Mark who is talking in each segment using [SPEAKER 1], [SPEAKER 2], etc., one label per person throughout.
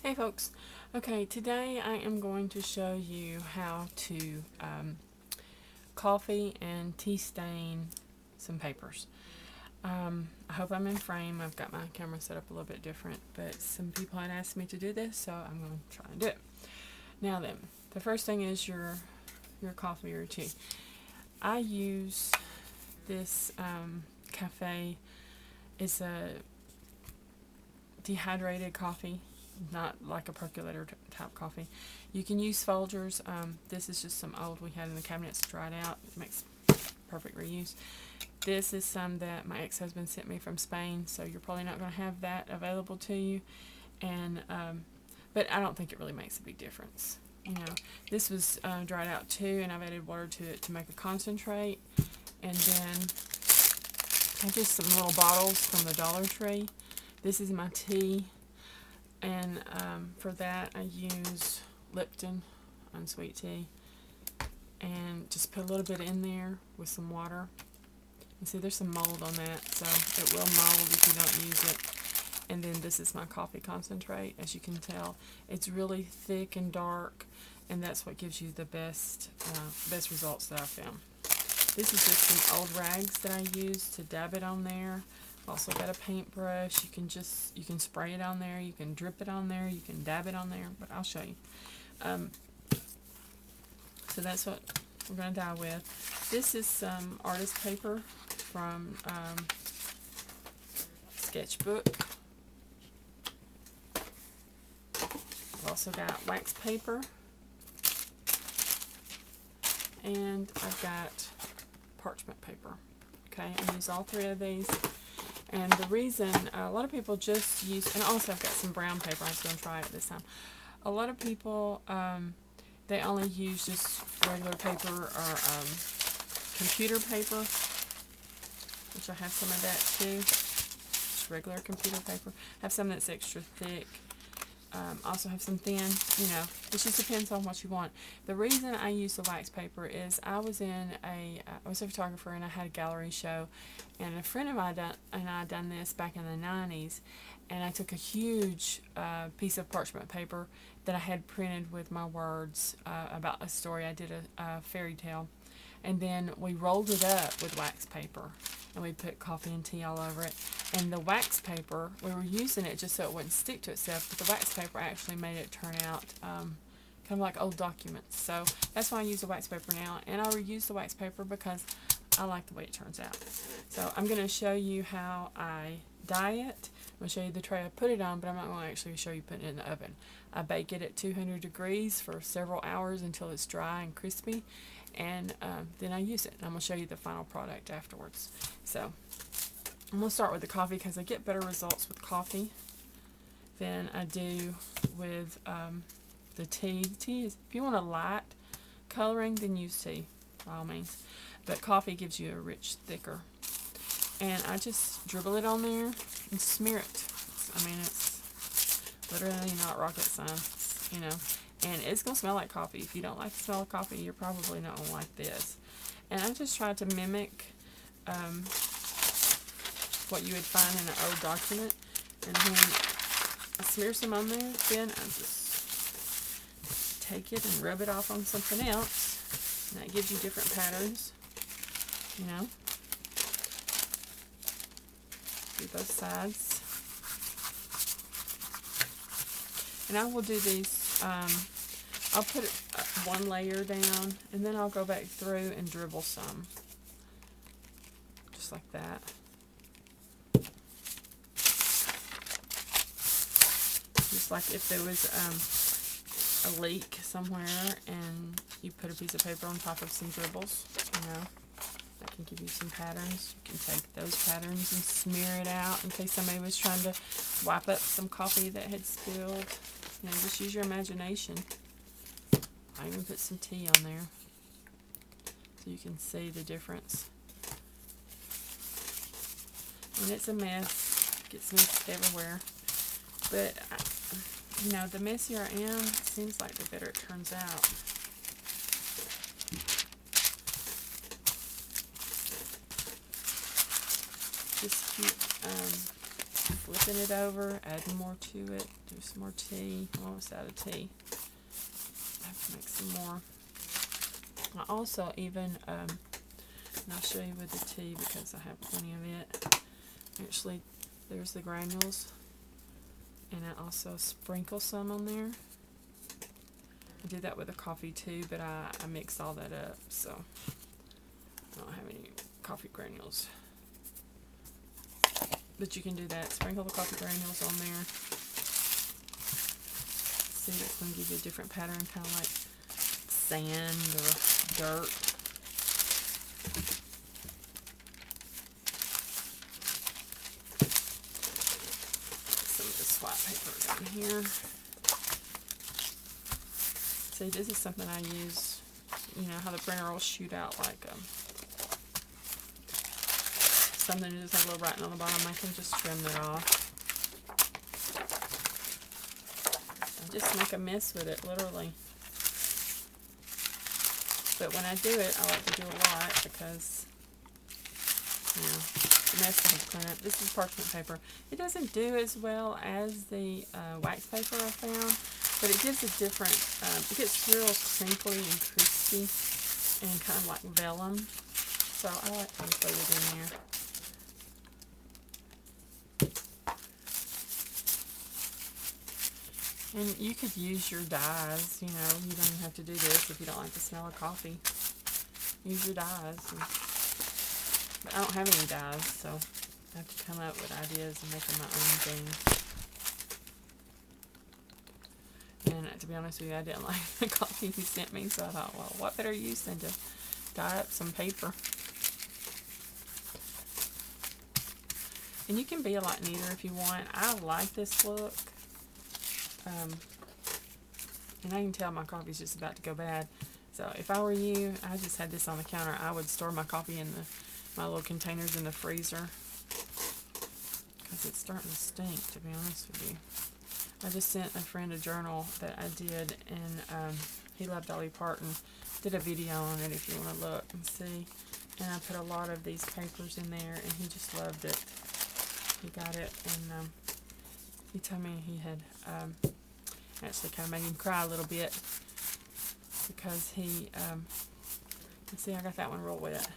[SPEAKER 1] Hey folks, okay, today I am going to show you how to coffee and tea stain some papers. I hope I'm in frame. I've got my camera set up a little bit different, but some people had asked me to do this, so I'm going to try and do it. Now then, the first thing is your coffee or tea. I use this cafe. It's a dehydrated coffee, not like a percolator type coffee. You can use Folgers. This is just some old we had in the cabinets dried out. It makes perfect reuse. This is some that my ex-husband sent me from Spain, so you're probably not going to have that available to you. And but I don't think it really makes a big difference. You know, this was dried out too, and I've added water to it to make a concentrate. And then I just some little bottles from the Dollar Tree. This is my tea. And for that I use Lipton unsweet tea, and just put a little bit in there with some water. And see, there's some mold on that, so it will mold if you don't use it. And then this is my coffee concentrate. As you can tell, it's really thick and dark, and that's what gives you the best results that I've found. This is just some old rags that I use to dab it on there. Also got a paintbrush. You can spray it on there, you can drip it on there, you can dab it on there, but I'll show you. So that's what we're going to dye with. This is some artist paper from Sketchbook. I've also got wax paper, and I've got parchment paper. Okay, I use all three of these. And the reason, a lot of people just use, and also I've got some brown paper, I was going to try it this time. A lot of people, they only use just regular paper or computer paper, which I have some of that too, just regular computer paper. I have some that's extra thick. Also have some thin, you know, it just depends on what you want. The reason I use the wax paper is I was a photographer, and I had a gallery show, and a friend of mine and I done this back in the 90s, and I took a huge piece of parchment paper that I had printed with my words about a story. I did a fairy tale, and then we rolled it up with wax paper, and we put coffee and tea all over it. And the wax paper, we were using it just so it wouldn't stick to itself, but the wax paper actually made it turn out kind of like old documents. So that's why I use the wax paper now, and I reuse the wax paper because I like the way it turns out. So I'm going to show you how I dye it. I'm going to show you the tray I put it on, but I'm not going to actually show you putting it in the oven. I bake it at 200 degrees for several hours until it's dry and crispy, and then I use it. And I'm going to show you the final product afterwards. So I'm going to start with the coffee because I get better results with coffee than I do with the tea. The tea is, if you want a light coloring, then use tea by all means. But coffee gives you a rich, thicker. And I just dribble it on there and smear it. I mean, it's literally not rocket science, you know. And it's going to smell like coffee. If you don't like the smell of coffee, you're probably not going to like this. And I just try to mimic what you would find in an old document. And then I smear some on there. Then I just take it and rub it off on something else. And that gives you different patterns, you know. Do both sides. And I will do these, I'll put one layer down, and then I'll go back through and dribble some. Just like that. Just like if there was a leak somewhere and you put a piece of paper on top of some dribbles, you know. That can give you some patterns. You can take those patterns and smear it out in case somebody was trying to wipe up some coffee that had spilled. You know, just use your imagination. I even put some tea on there so you can see the difference. And it's a mess. It gets mixed everywhere. But, you know, the messier I am, it seems like the better it turns out. Just keep flipping it over, adding more to it, do some more tea. I'm almost out of tea. I have to make some more. I also even, and I'll show you with the tea because I have plenty of it. Actually, there's the granules. And I also sprinkle some on there. I did that with the coffee too, but I mixed all that up, so I don't have any coffee granules. But you can do that. Sprinkle the coffee granules on there. See, that's going to give you a different pattern, kind of like sand or dirt. Some of this white paper down here. See, this is something I use, you know, how the printer will shoot out like something to just have a little writing on the bottom. I can just trim that off. I just make a mess with it, literally. But when I do it, I like to do a lot because, you know, the mess I have to clean up. This is parchment paper. It doesn't do as well as the wax paper I found, but it gives a different, it gets real crinkly and crispy and kind of like vellum. So I like to include it in there. And you could use your dyes, you know, you don't even have to do this if you don't like the smell of coffee. Use your dyes. But I don't have any dyes, so I have to come up with ideas and making my own things. And to be honest with you, I didn't like the coffee he sent me, so I thought, well, what better use than to dye up some paper? And you can be a lot neater if you want. I like this look. And I can tell my coffee's just about to go bad. So if I were you, I just had this on the counter. I would store my coffee in my little containers in the freezer. Because it's starting to stink, to be honest with you. I just sent a friend a journal that I did, and he loved Dolly Parton. Did a video on it if you want to look and see. And I put a lot of these papers in there, and he just loved it. He got it, and he told me he had actually kind of made him cry a little bit because he, let's see, I got that one real wet.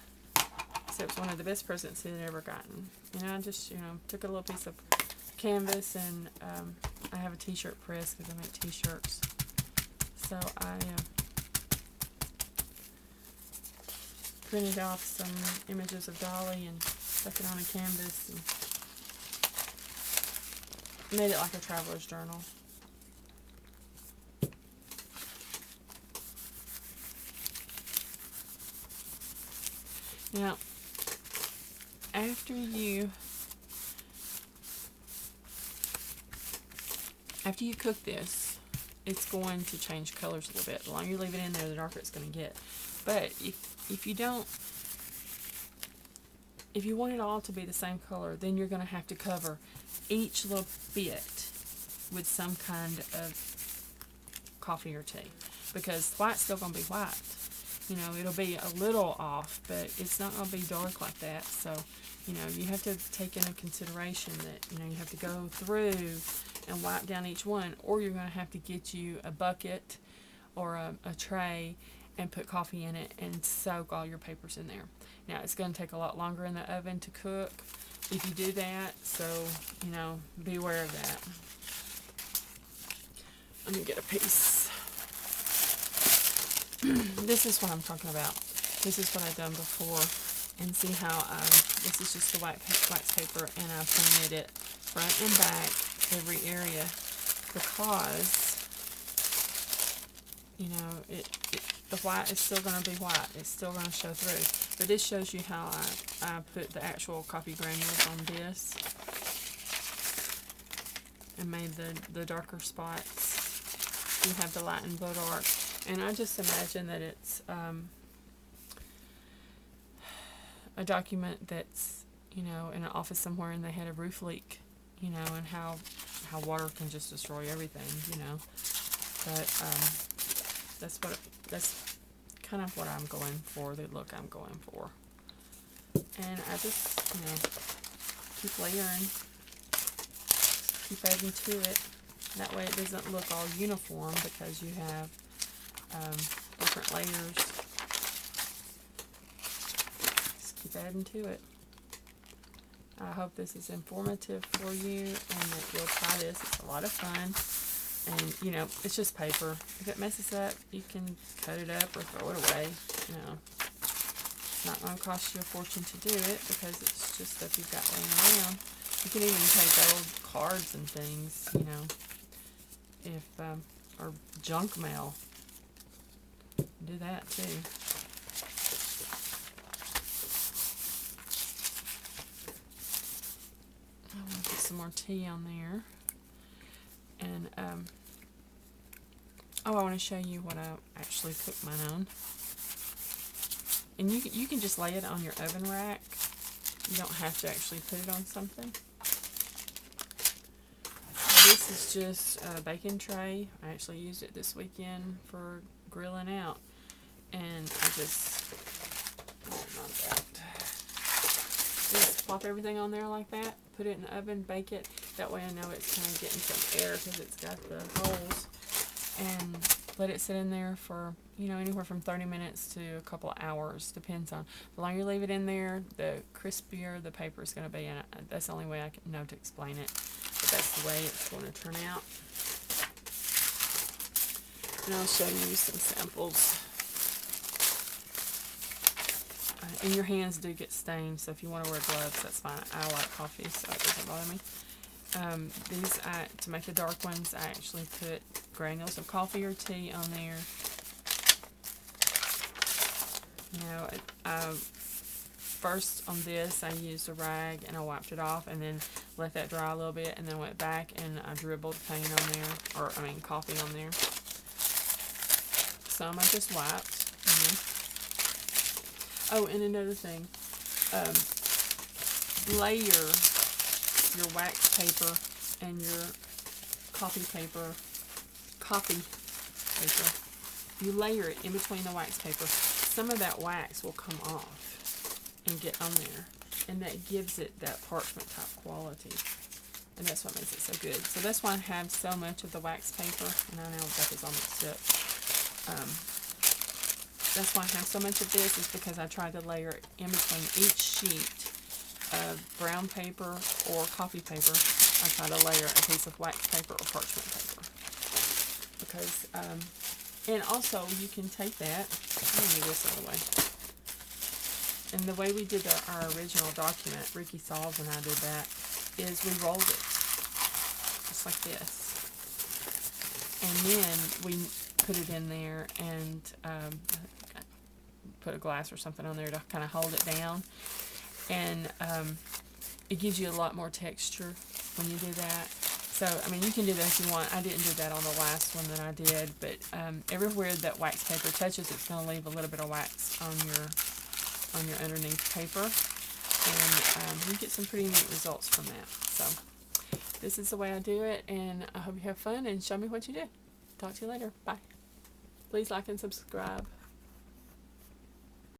[SPEAKER 1] So it was one of the best presents he had ever gotten. And I just, you know, took a little piece of canvas, and I have a t-shirt press because I make t-shirts. So I printed off some images of Dolly and stuck it on a canvas and made it like a traveler's journal. Now, after you cook this, it's going to change colors a little bit. The longer you leave it in there, the darker it's going to get. But if you want it all to be the same color, then you're going to have to cover each little bit with some kind of coffee or tea, because white's still going to be white. You know, it'll be a little off, but it's not going to be dark like that. So, you know, you have to take into consideration that, you know, you have to go through and wipe down each one, or you're going to have to get you a bucket or a tray and put coffee in it and soak all your papers in there. Now, it's going to take a lot longer in the oven to cook if you do that, so, you know, be aware of that. Let me get a piece. This is what I'm talking about. This is what I've done before. And see how this is just the wax paper, and I painted it front and back, every area, because, you know, the white is still going to be white. It's still going to show through. But this shows you how I put the actual coffee granules on this and made the darker spots. You have the light and the dark. And I just imagine that it's a document that's, you know, in an office somewhere and they had a roof leak, you know, and how water can just destroy everything, you know. But that's kind of what I'm going for, the look I'm going for. And I just, you know, keep layering. keep adding to it. That way it doesn't look all uniform because you have different layers. Just keep adding to it. I hope this is informative for you and that you'll try this. It's a lot of fun. And, you know, it's just paper. If it messes up, you can cut it up or throw it away. You know, it's not going to cost you a fortune to do it because it's just stuff you've got laying around. You can even take old cards and things, you know, if, or junk mail. Do that too. I want to put some more tea on there. And, oh, I want to show you what I actually cooked mine on. And you can just lay it on your oven rack. You don't have to actually put it on something. This is just a bacon tray. I actually used it this weekend for grilling out. And I just, just plop everything on there like that. Put it in the oven, bake it. That way I know it's kind of getting some air because it's got the holes. And let it sit in there for, you know, anywhere from 30 minutes to a couple of hours. Depends on, the longer you leave it in there, the crispier the paper is going to be. And that's the only way I can know to explain it. But that's the way it's going to turn out. And I'll show you some samples. And your hands do get stained, so if you want to wear gloves, that's fine. I like coffee, so it doesn't bother me. These, to make the dark ones, I actually put granules of coffee or tea on there. You know, first on this, I used a rag and I wiped it off and then let that dry a little bit and then went back and I dribbled paint on there, or I mean coffee on there. Some I just wiped. Oh, and another thing, layer your wax paper and your coffee paper, you layer it in between the wax paper. Some of that wax will come off and get on there, and that gives it that parchment type quality, and that's what makes it so good. So that's why I have so much of the wax paper, and I know that is all mixed up. That's why I have so much of this, is because I try to layer it in between each sheet of brown paper or coffee paper. I try to layer a piece of wax paper or parchment paper. Because, and also you can take that, let me move this out of the way. And the way we did our original document, Theresa5 and I did that, is we rolled it, just like this. And then we put it in there and put a glass or something on there to kind of hold it down, and it gives you a lot more texture when you do that. So I mean, you can do that if you want. I didn't do that on the last one that I did, but everywhere that wax paper touches, it's going to leave a little bit of wax on your underneath paper, and you get some pretty neat results from that. So this is the way I do it, and I hope you have fun and show me what you do. Talk to you later. Bye. Please like and subscribe.